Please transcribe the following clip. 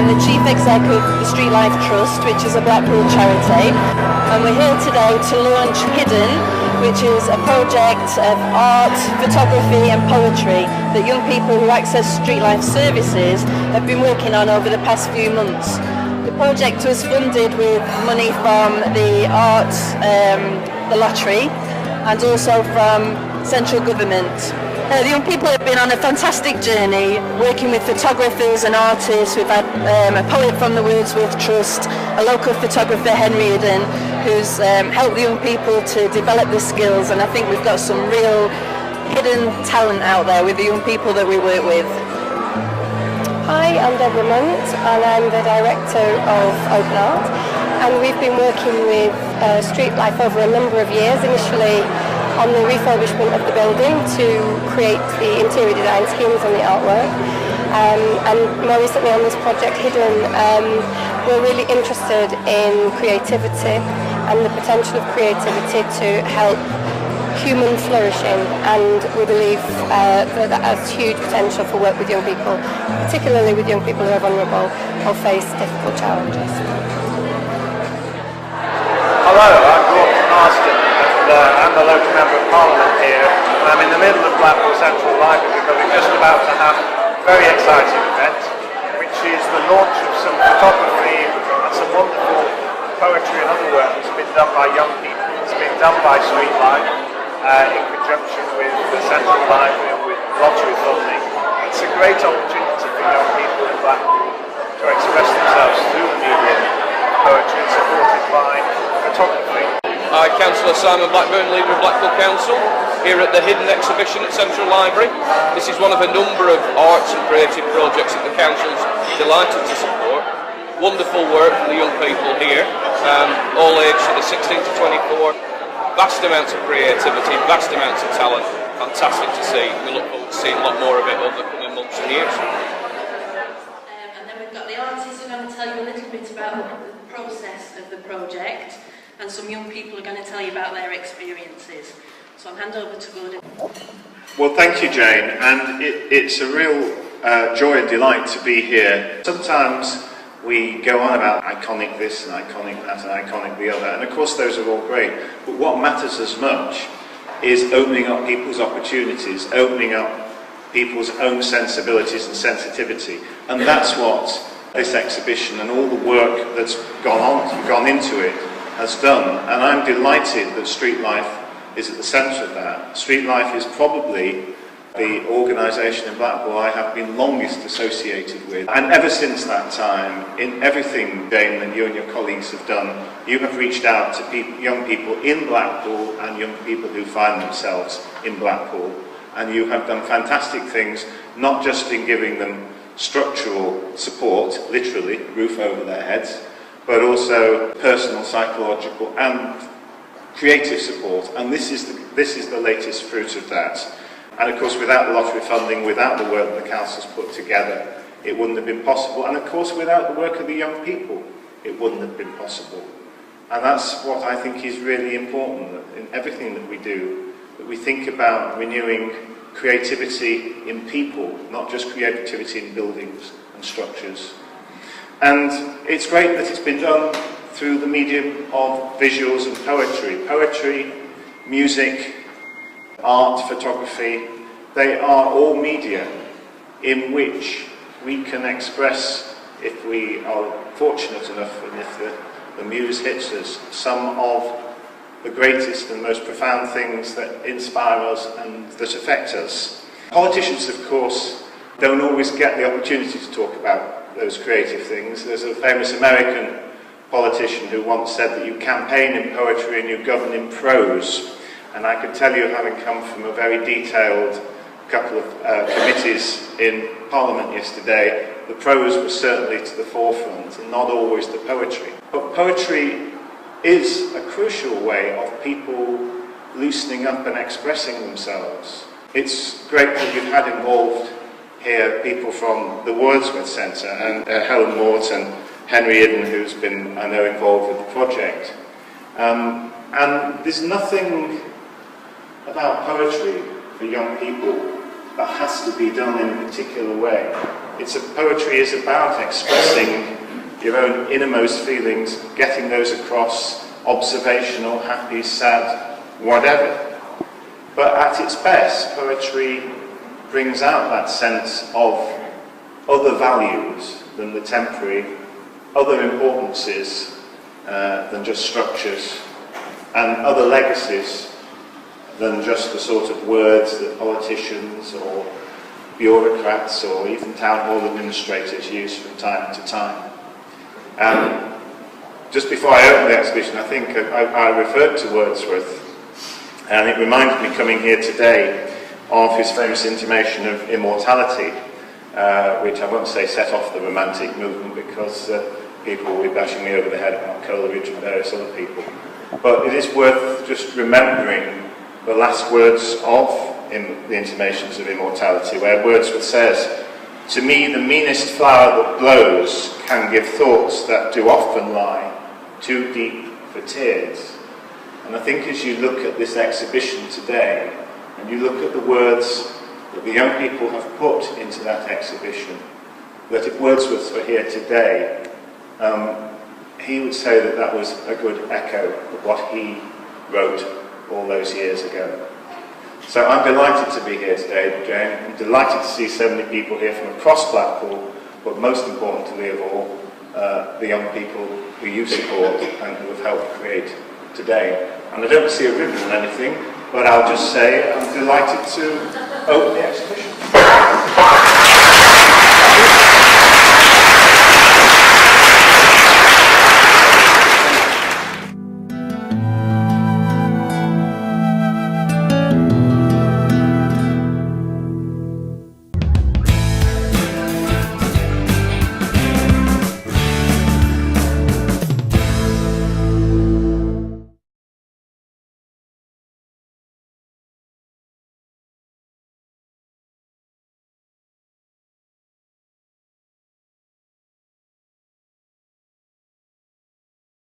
I'm the Chief Exec of the Street Life Trust, which is a Blackpool charity, and we're here today to launch Hidden, which is a project of art, photography and poetry that young people who access Street Life services have been working on over the past few months. The project was funded with money from the arts, the lottery, and also from central government. The young people have been on a fantastic journey working with photographers and artists. We've had a poet from the Wordsworth Trust, a local photographer, Henry Eden, who's helped the young people to develop the skills, and I think we've got some real hidden talent out there with the young people that we work with. Hi, I'm Deborah Munt and I'm the Director of Open Art, and we've been working with Street Life over a number of years, initially on the refurbishment of the building to create the interior design schemes and the artwork. And more recently on this project, Hidden, we're really interested in creativity and the potential of creativity to help human flourishing, and we believe that has huge potential for work with young people, particularly with young people who are vulnerable or face difficult challenges. Hello, I'm Gordon Marston, and I'm the local Member of Parliament here. I'm in the middle of Blackpool Central Library because we're just about to have a very exciting event, which is the launch of some photography and some wonderful poetry and other work that's been done by young people. It's been done by Street Life in conjunction with the Central Library and with lottery funding. It's a great opportunity for young people in Blackpool to express themselves through the medium of poetry, supported by photography. Hi, Councillor Simon Blackburn, Leader of Blackpool Council, here at the Hidden exhibition at Central Library. This is one of a number of arts and creative projects that the Council's delighted to support. Wonderful work from the young people here, all aged sort of 16 to 24. Vast amounts of creativity, vast amounts of talent. Fantastic to see. We look forward to seeing a lot more of it over the coming months and years. And then we've got the artists who are going to tell you a little bit about the process of the project, and some young people are going to tell you about their experiences. So I'll hand over to Gordon. Well, thank you, Jane, and it's a real joy and delight to be here. Sometimes we go on about iconic this and iconic that and iconic the other, and of course those are all great, but what matters as much is opening up people's opportunities, opening up people's own sensibilities and sensitivity, and that's what this exhibition and all the work that's gone into it has done. And I'm delighted that Street Life is at the centre of that. Street Life is probably the organisation in Blackpool I have been longest associated with, and ever since that time, in everything, Jane, that you and your colleagues have done, you have reached out to young people in Blackpool and young people who find themselves in Blackpool, and you have done fantastic things, not just in giving them structural support, literally, roof over their heads, but also personal, psychological and creative support, and this is the latest fruit of that. And of course, without the lottery funding, without the work that the council's put together, it wouldn't have been possible. And of course, without the work of the young people, it wouldn't have been possible. And that's what I think is really important, that in everything that we do, that we think about renewing creativity in people, not just creativity in buildings and structures. And it's great that it's been done through the medium of visuals and poetry. Poetry, music, art, photography, they are all media in which we can express, if we are fortunate enough and if the muse hits us, some of the greatest and most profound things that inspire us and that affect us. Politicians, of course, don't always get the opportunity to talk about those creative things. There's a famous American politician who once said that you campaign in poetry and you govern in prose. And I can tell you, having come from a very detailed couple of committees in Parliament yesterday, the prose was certainly to the forefront and not always the poetry. But poetry is a crucial way of people loosening up and expressing themselves. It's great that you've had involved here people from the Wordsworth Centre and Helen Mort and Henry Eden, who's been, I know, involved with the project. And there's nothing about poetry for young people that has to be done in a particular way. Poetry is about expressing your own innermost feelings, getting those across, observational, happy, sad, whatever. But at its best, poetry brings out that sense of other values than the temporary, other importances than just structures, and other legacies than just the sort of words that politicians or bureaucrats or even town hall administrators use from time to time. Just before I opened the exhibition, I think I referred to Wordsworth, and it reminded me coming here today of his famous intimation of immortality, which I won't say set off the Romantic movement, because people will be bashing me over the head about Coleridge and various other people. But it is worth just remembering the last words of the Intimations of Immortality, where Wordsworth says, "To me the meanest flower that blows can give thoughts that do often lie too deep for tears." And I think as you look at this exhibition today, and you look at the words that the young people have put into that exhibition, that if Wordsworth were here today, he would say that that was a good echo of what he wrote all those years ago. So I'm delighted to be here today, Jane. I'm delighted to see so many people here from across Blackpool, but most importantly of all, the young people who you support and who have helped create today. And I don't see a ribbon or anything, but I'll just say I'm delighted to open the exhibition.